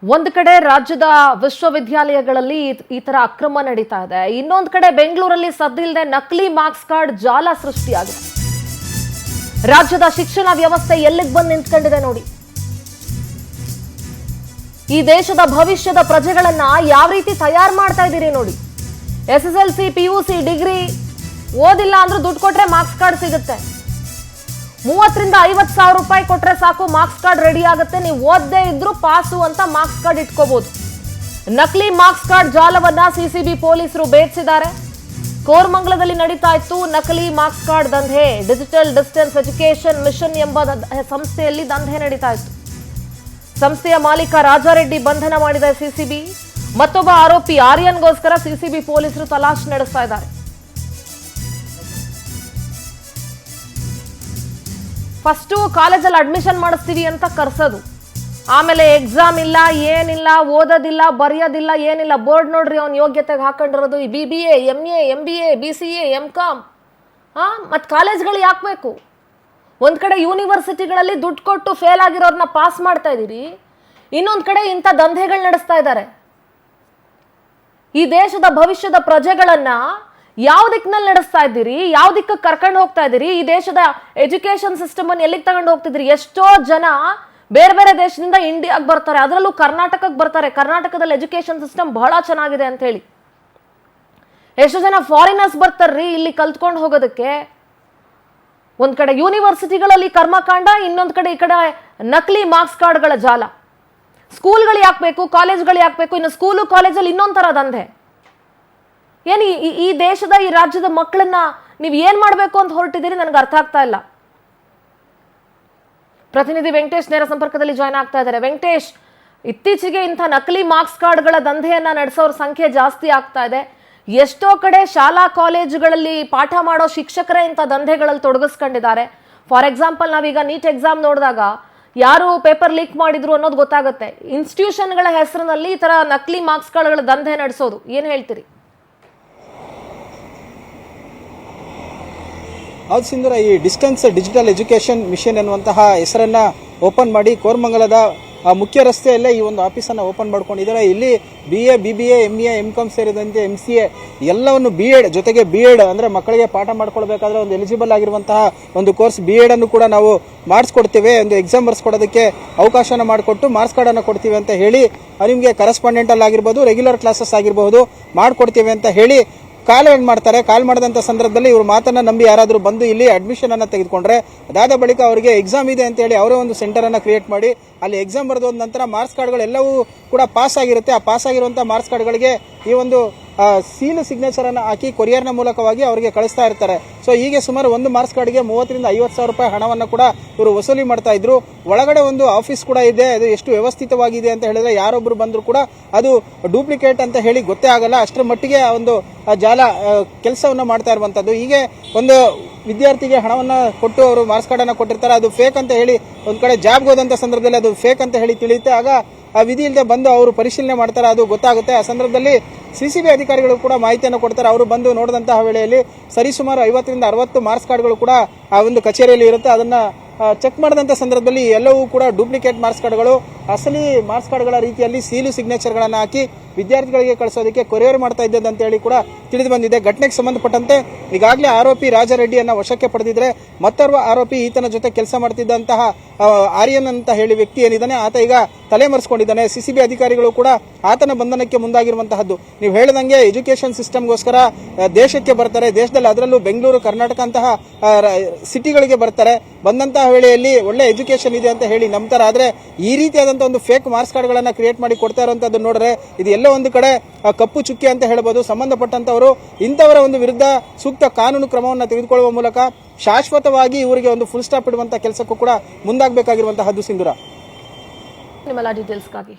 ಒಂದು ಕಡೆ ರಾಜ್ಯದ ವಿಶ್ವವಿದ್ಯಾಲಯಗಳಲ್ಲಿ ಈ ತರ ಅಕ್ರಮ ನಡೀತಾ ಇದೆ. ಇನ್ನೊಂದು ಕಡೆ ಬೆಂಗಳೂರಲ್ಲಿ ಸದ್ದಿಲ್ಲದೆ ನಕಲಿ ಮಾರ್ಕ್ಸ್ ಕಾರ್ಡ್ ಜಾಲ ಸೃಷ್ಟಿಯಾಗಿದೆ. ರಾಜ್ಯದ ಶಿಕ್ಷಣ ವ್ಯವಸ್ಥೆ ಎಲ್ಲಿಗೆ ಬಂದು ನಿಂತ್ಕೊಂಡಿದೆ ನೋಡಿ. ಈ ದೇಶದ ಭವಿಷ್ಯದ ಪ್ರಜೆಗಳನ್ನ ಯಾವ ರೀತಿ ತಯಾರು ಮಾಡ್ತಾ ಇದ್ದೀರಿ ನೋಡಿ. SSLC PUC ಡಿಗ್ರಿ ಓದಿಲ್ಲ ಅಂದ್ರೂ ದುಡ್ಡು ಕೊಟ್ರೆ ಮಾರ್ಕ್ಸ್ ಕಾರ್ಡ್ ಸಿಗುತ್ತೆ. 30 ರಿಂದ 50 ಸಾವಿರ ರೂಪಾಯಿ ಕೊಟ್ರೆ ಸಾಕು ಮಾರ್ಕ್ಸ್ ಕಾರ್ಡ್ ರೆಡಿ ಆಗುತ್ತೆ. ನೀವು ಓದದೇ ಇದ್ರೂ ಪಾಸು ಅಂತ ಮಾರ್ಕ್ಸ್ ಕಾರ್ಡ್ ಇಟ್ಕೋಬಹುದು. ನಕಲಿ ಮಾರ್ಕ್ಸ್ ಕಾರ್ಡ್ ಜಾಲವನ್ನ CCB ಪೊಲೀಸರು ಬೇಧಿಸಿದ್ದಾರೆ. ಕೋರಮಂಗಲದಲ್ಲಿ ನಡೀತಾ ಇತ್ತು ನಕಲಿ ಮಾರ್ಕ್ಸ್ ಕಾರ್ಡ್ ದಂಧೆ. ಡಿಜಿಟಲ್ ಡಿಸ್ಟೆನ್ಸ್ ಎಜುಕೇಶನ್ ಮಿಷನ್ ಎಂಬ ಸಂಸ್ಥೆಯಲ್ಲಿ ದಂಧೆ ನಡೀತಾ ಇತ್ತು. ಸಂಸ್ಥೆಯ ಮಾಲೀಕ ರಾಜಾರೆಡ್ಡಿ ಬಂಧನ ಮಾಡಿದ CCB. ಮತ್ತೊಬ್ಬ ಆರೋಪಿ ಆರ್ಯನ್ಗೋಸ್ಕರ CCB ಪೊಲೀಸರು ತಲಾಶ್ ನಡೆಸ್ತಾ ಇದ್ದಾರೆ. ಫಸ್ಟು ಕಾಲೇಜಲ್ಲಿ ಅಡ್ಮಿಷನ್ ಮಾಡಿಸ್ತೀವಿ ಅಂತ ಕರ್ಸೋದು, ಆಮೇಲೆ ಎಕ್ಸಾಮ್ ಇಲ್ಲ, ಏನಿಲ್ಲ, ಓದೋದಿಲ್ಲ, ಬರೆಯೋದಿಲ್ಲ, ಏನಿಲ್ಲ. ಬೋರ್ಡ್ ನೋಡ್ರಿ ಅವ್ನ ಯೋಗ್ಯತೆಗೆ ಹಾಕೊಂಡಿರೋದು ಈ BBA, MA, MBA, BCA, MCom. ಮತ್ತು ಕಾಲೇಜ್ಗಳು ಯಾಕೆ ಬೇಕು? ಒಂದು ಕಡೆ ಯೂನಿವರ್ಸಿಟಿಗಳಲ್ಲಿ ದುಡ್ಡು ಕೊಟ್ಟು ಫೇಲ್ ಆಗಿರೋರನ್ನ ಪಾಸ್ ಮಾಡ್ತಾ ಇದ್ದೀರಿ, ಇನ್ನೊಂದು ಕಡೆ ಇಂಥ ದಂಧೆಗಳು ನಡೆಸ್ತಾ ಇದ್ದಾರೆ. ಈ ದೇಶದ ಭವಿಷ್ಯದ ಪ್ರಜೆಗಳನ್ನ ಯಾವ ದಿಕ್ಕಿನಲ್ಲಿ ನಡೆಸ್ತಾ ಇದ್ದೀರಿ? ಯಾವ ದಿಕ್ಕಕ್ಕೆ ಕರ್ಕೊಂಡು ಹೋಗ್ತಾ ಇದ್ದೀರಿ? ಈ ದೇಶದ ಎಜುಕೇಶನ್ ಸಿಸ್ಟಮ್ ಅನ್ನು ಎಲ್ಲಿಗೆ ತಗೊಂಡು ಹೋಗ್ತಿದ್ರಿ? ಎಷ್ಟೋ ಜನ ಬೇರೆ ಬೇರೆ ದೇಶದಿಂದ ಇಂಡಿಯಾಗೆ ಬರ್ತಾರೆ, ಅದರಲ್ಲೂ ಕರ್ನಾಟಕಕ್ಕೆ ಬರ್ತಾರೆ. ಕರ್ನಾಟಕದಲ್ಲಿ ಎಜುಕೇಶನ್ ಸಿಸ್ಟಮ್ ಬಹಳ ಚೆನ್ನಾಗಿದೆ ಅಂತ ಹೇಳಿ ಎಷ್ಟೋ ಜನ ಫಾರಿನರ್ಸ್ ಬರ್ತಾರ್ರಿ ಇಲ್ಲಿ ಕಲ್ತ್ಕೊಂಡು ಹೋಗೋದಕ್ಕೆ. ಒಂದ್ ಕಡೆ ಯೂನಿವರ್ಸಿಟಿಗಳಲ್ಲಿ ಕರ್ಮಕಾಂಡ, ಇನ್ನೊಂದು ಕಡೆ ಈ ಕಡೆ ನಕಲಿ ಮಾರ್ಕ್ಸ್ ಕಾರ್ಡ್ಗಳ ಜಾಲ. ಸ್ಕೂಲ್ಗಳು ಯಾಕೆ ಬೇಕು, ಕಾಲೇಜ್ಗಳು ಯಾಕೆ ಬೇಕು? ಇನ್ನು ಸ್ಕೂಲು ಕಾಲೇಜಲ್ಲಿ ಇನ್ನೊಂದು ಥರ ದಂಧೆ. ಏನು ಈ ದೇಶದ ಈ ರಾಜ್ಯದ ಮಕ್ಕಳನ್ನ ನೀವು ಏನ್ ಮಾಡಬೇಕು ಅಂತ ಹೊರಟಿದ್ದೀರಿ ನನಗೆ ಅರ್ಥ ಆಗ್ತಾ ಇಲ್ಲ. ಪ್ರತಿನಿಧಿ ವೆಂಕಟೇಶ್ ನೇರ ಸಂಪರ್ಕದಲ್ಲಿ ಜಾಯ್ನ್ ಆಗ್ತಾ ಇದ್ದಾರೆ. ವೆಂಕಟೇಶ್, ಇತ್ತೀಚೆಗೆ ಇಂಥ ನಕಲಿ ಮಾರ್ಕ್ಸ್ ಕಾರ್ಡ್ಗಳ ದಂಧೆಯನ್ನ ನಡೆಸೋರ ಸಂಖ್ಯೆ ಜಾಸ್ತಿ ಆಗ್ತಾ ಇದೆ. ಎಷ್ಟೋ ಕಡೆ ಶಾಲಾ ಕಾಲೇಜುಗಳಲ್ಲಿ ಪಾಠ ಮಾಡೋ ಶಿಕ್ಷಕರೇ ಇಂಥ ದಂಧೆಗಳಲ್ಲಿ ತೊಡಗಿಸ್ಕೊಂಡಿದ್ದಾರೆ. ಫಾರ್ ಎಕ್ಸಾಂಪಲ್, ನಾವೀಗ ನೀಟ್ ಎಕ್ಸಾಮ್ ನೋಡಿದಾಗ ಯಾರು ಪೇಪರ್ ಲೀಕ್ ಮಾಡಿದ್ರು ಅನ್ನೋದು ಗೊತ್ತಾಗುತ್ತೆ. ಇನ್ಸ್ಟಿಟ್ಯೂಷನ್ಗಳ ಹೆಸರಿನಲ್ಲಿ ಈ ತರ ನಕಲಿ ಮಾರ್ಕ್ಸ್ ಕಾರ್ಡ್ಗಳ ದಂಧೆ ನಡೆಸೋದು, ಏನ್ ಹೇಳ್ತೀರಿ? ಹೌದು ಸಿಂಧೂರ, ಈ ಡಿಸ್ಟೆನ್ಸ್ ಡಿಜಿಟಲ್ ಎಜುಕೇಶನ್ ಮಿಷನ್ ಎನ್ನುವಂತಹ ಹೆಸರನ್ನ ಓಪನ್ ಮಾಡಿ ಕೋರಮಂಗಲದ ಮುಖ್ಯ ರಸ್ತೆಯಲ್ಲೇ ಈ ಒಂದು ಆಫೀಸನ್ನು ಓಪನ್ ಮಾಡ್ಕೊಂಡಿದ್ದಾರೆ. ಇಲ್ಲಿ BA, BBA, MA, MCom ಸೇರಿದಂತೆ MCA ಎಲ್ಲವನ್ನು B.Ed ಜೊತೆಗೆ B.Ed ಅಂದ್ರೆ ಮಕ್ಕಳಿಗೆ ಪಾಠ ಮಾಡ್ಕೊಳ್ಬೇಕಾದ್ರೆ ಒಂದು ಎಲಿಜಿಬಲ್ ಆಗಿರುವಂತಹ ಒಂದು ಕೋರ್ಸ್ B.Ed ಅನ್ನು ಕೂಡ ನಾವು ಮಾಡಿಸ್ಕೊಡ್ತೇವೆ. ಒಂದು ಎಕ್ಸಾಮ್ ಬರ್ಸ್ಕೊಡೋದಕ್ಕೆ ಅವಕಾಶನ ಮಾಡಿಕೊಟ್ಟು ಮಾರ್ಕ್ಸ್ ಕಾರ್ಡ್ ಅನ್ನು ಕೊಡ್ತೀವಿ ಅಂತ ಹೇಳಿ ನಿಮಗೆ ಕರೆಸ್ಪಾಂಡೆಂಟಲ್ ಆಗಿರ್ಬೋದು, ರೆಗ್ಯುಲರ್ ಕ್ಲಾಸಸ್ ಆಗಿರಬಹುದು ಮಾಡ್ಕೊಡ್ತೀವಿ ಅಂತ ಹೇಳಿ ಕಾಲ್ ಮಾಡ್ತಾರೆ. ಕಾಲ್ ಮಾಡಿದಂತ ಸಂದರ್ಭದಲ್ಲಿ ಇವರು ಮಾತನ್ನ ನಂಬಿ ಯಾರಾದರೂ ಬಂದು ಇಲ್ಲಿ ಅಡ್ಮಿಷನ್ ಅನ್ನ ತೆಗೆದುಕೊಂಡ್ರೆ ಅದಾದ ಬಳಿಕ ಅವರಿಗೆ ಎಕ್ಸಾಮ್ ಇದೆ ಅಂತ ಹೇಳಿ ಅವರೇ ಒಂದು ಸೆಂಟರ್ ಅನ್ನ ಕ್ರಿಯೇಟ್ ಮಾಡಿ ಅಲ್ಲಿ ಎಕ್ಸಾಮ್ ಬರೆದ ನಂತರ ಮಾರ್ಕ್ಸ್ ಕಾರ್ಡ್ಗಳು ಎಲ್ಲವೂ ಕೂಡ ಪಾಸ್ ಆಗಿರುತ್ತೆ. ಆ ಪಾಸ್ ಆಗಿರುವಂತಹ ಮಾರ್ಕ್ಸ್ ಕಾರ್ಡ್ಗಳಿಗೆ ಈ ಒಂದು ಸೀಲ್ ಸಿಗ್ನೇಚರ್ ಅನ್ನ ಹಾಕಿ ಕೊರಿಯರ್ನ ಮೂಲಕವಾಗಿ ಅವರಿಗೆ ಕಳಿಸ್ತಾ ಇರ್ತಾರೆ. ಸೊ ಹೀಗೆ ಸುಮಾರು ಒಂದು ಮಾರ್ಕ್ಸ್ ಕಾರ್ಡ್ಗೆ 30 ರಿಂದ 50 ಸಾವಿರ ರೂಪಾಯಿ ಹಣವನ್ನು ಕೂಡ ಇವರು ವಸೂಲಿ ಮಾಡ್ತಾ ಇದ್ರು. ಒಳಗಡೆ ಒಂದು ಆಫೀಸ್ ಕೂಡ ಇದೆ. ಅದು ಎಷ್ಟು ವ್ಯವಸ್ಥಿತವಾಗಿದೆ ಅಂತ ಹೇಳಿದ್ರೆ ಯಾರೊಬ್ರು ಬಂದ್ರು ಕೂಡ ಅದು ಡೂಪ್ಲಿಕೇಟ್ ಅಂತ ಹೇಳಿ ಗೊತ್ತೇ ಆಗಲ್ಲ. ಅಷ್ಟರ ಮಟ್ಟಿಗೆ ಆ ಒಂದು ಜಾಲ ಕೆಲಸವನ್ನ ಮಾಡ್ತಾ ಇರುವಂತದ್ದು. ಹೀಗೆ ಒಂದು ವಿದ್ಯಾರ್ಥಿಗೆ ಹಣವನ್ನ ಕೊಟ್ಟು ಅವರು ಮಾರ್ಕ್ಸ್ ಕಾರ್ಡ್ ಅನ್ನ ಕೊಟ್ಟಿರ್ತಾರೆ, ಅದು ಫೇಕ್ ಅಂತ ಹೇಳಿ ಒಂದ್ ಕಡೆ ಜಾಬ್ಗೆ ಹೋದಂತ ಸಂದರ್ಭದಲ್ಲಿ ಅದು ಫೇಕ್ ಅಂತ ಹೇಳಿ ತಿಳಿಯುತ್ತೆ. ಆಗ ಆ ವಿಧಿ ಇಲ್ಲದೆ ಬಂದು ಅವರು ಪರಿಶೀಲನೆ ಮಾಡ್ತಾರೆ, ಅದು ಗೊತ್ತಾಗುತ್ತೆ. ಆ ಸಂದರ್ಭದಲ್ಲಿ CCB ಅಧಿಕಾರಿಗಳು ಕೂಡ ಮಾಹಿತಿಯನ್ನು ಕೊಡ್ತಾರೆ. ಅವರು ಬಂದು ನೋಡಿದಂತಹ ವೇಳೆಯಲ್ಲಿ ಸರಿಸುಮಾರು 50 ರಿಂದ 60 ಮಾರ್ಕ್ಸ್ ಕಾರ್ಡ್ಗಳು ಕೂಡ ಆ ಒಂದು ಕಚೇರಿಯಲ್ಲಿ ಇರುತ್ತೆ. ಅದನ್ನ ಚೆಕ್ ಮಾಡಿದಂತ ಸಂದರ್ಭದಲ್ಲಿ ಎಲ್ಲವೂ ಕೂಡ ಡೂಪ್ಲಿಕೇಟ್ ಮಾರ್ಕ್ಸ್ ಕಾರ್ಡ್ಗಳು, ಅಸಲಿ ಮಾರ್ಕ್ಸ್ ಕಾರ್ಡ್ಗಳ ರೀತಿಯಲ್ಲಿ ಸೀಲು ಸಿಗ್ನೇಚರ್ಗಳನ್ನು ಹಾಕಿ ವಿದ್ಯಾರ್ಥಿಗಳಿಗೆ ಕಳಿಸೋದಕ್ಕೆ ಕೊರಿಯರ್ ಮಾಡ್ತಾ ಇದ್ದದಂತ ಹೇಳಿ ಕೂಡ ತಿಳಿದು ಬಂದಿದೆ. ಘಟನೆಗೆ ಸಂಬಂಧಪಟ್ಟಂತೆ ಈಗಾಗಲೇ ಆರೋಪಿ ರಾಜಾರೆಡ್ಡಿಯನ್ನ ವಶಕ್ಕೆ ಪಡೆದಿದ್ರೆ ಮತ್ತೋರ್ವ ಆರೋಪಿ ಈತನ ಜೊತೆ ಕೆಲಸ ಮಾಡ್ತಿದ್ದಂತಹ ಆರ್ಯನ್ ಅಂತ ಹೇಳಿ ವ್ಯಕ್ತಿ ಏನಿದ್ದಾನೆ ಆತ ಈಗ ತಲೆಮರೆಸಿಕೊಂಡಿದ್ದಾನೆ. CCB ಅಧಿಕಾರಿಗಳು ಕೂಡ ಆತನ ಬಂಧನಕ್ಕೆ ಮುಂದಾಗಿರುವಂತಹದ್ದು. ನೀವು ಹೇಳಿದಂಗೆ ಎಜುಕೇಶನ್ ಸಿಸ್ಟಮ್ಗೋಸ್ಕರ ದೇಶಕ್ಕೆ ಬರ್ತಾರೆ. ದೇಶದಲ್ಲಿ ಅದರಲ್ಲೂ ಬೆಂಗಳೂರು, ಕರ್ನಾಟಕ ಅಂತಹ ಸಿಟಿಗಳಿಗೆ ಬರ್ತಾರೆ. ಬಂದಂತಹ ವೇಳೆಯಲ್ಲಿ ಒಳ್ಳೆ ಎಜುಕೇಶನ್ ಇದೆ ಅಂತ ಹೇಳಿ ನಂಬ್ತಾರೆ. ಆದ್ರೆ ಈ ರೀತಿಯಾದಂತಹ ಒಂದು ಫೇಕ್ ಮಾರ್ಕ್ಸ್ ಕಾರ್ಡ್ಗಳನ್ನ ಕ್ರಿಯೇಟ್ ಮಾಡಿ ಕೊಡ್ತಾ ಇರುವಂತದ್ದು ನೋಡ್ರೆ ಇದು ಎಲ್ಲೋ ಒಂದು ಕಡೆ ಕಪ್ಪು ಚುಕ್ಕಿ ಅಂತ ಹೇಳಬಹುದು. ಸಂಬಂಧಪಟ್ಟಂತವರು ಇಂಥವರ ಒಂದು ವಿರುದ್ಧ ಸೂಕ್ತ ಕಾನೂನು ಕ್ರಮವನ್ನು ತೆಗೆದುಕೊಳ್ಳುವ ಮೂಲಕ ಶಾಶ್ವತವಾಗಿ ಇವರಿಗೆ ಒಂದು ಫುಲ್ ಸ್ಟಾಪ್ ಇಡುವಂತಹ ಕೆಲಸಕ್ಕೂ ಕೂಡ ಮುಂದಾಗಬೇಕಾಗಿರುವಂತಹದ್ದು ಸಿಂಧೂರ. ನಿಮ್ಮೆಲ್ಲ ಡೀಟೇಲ್ಸ್ಗಾಗಿ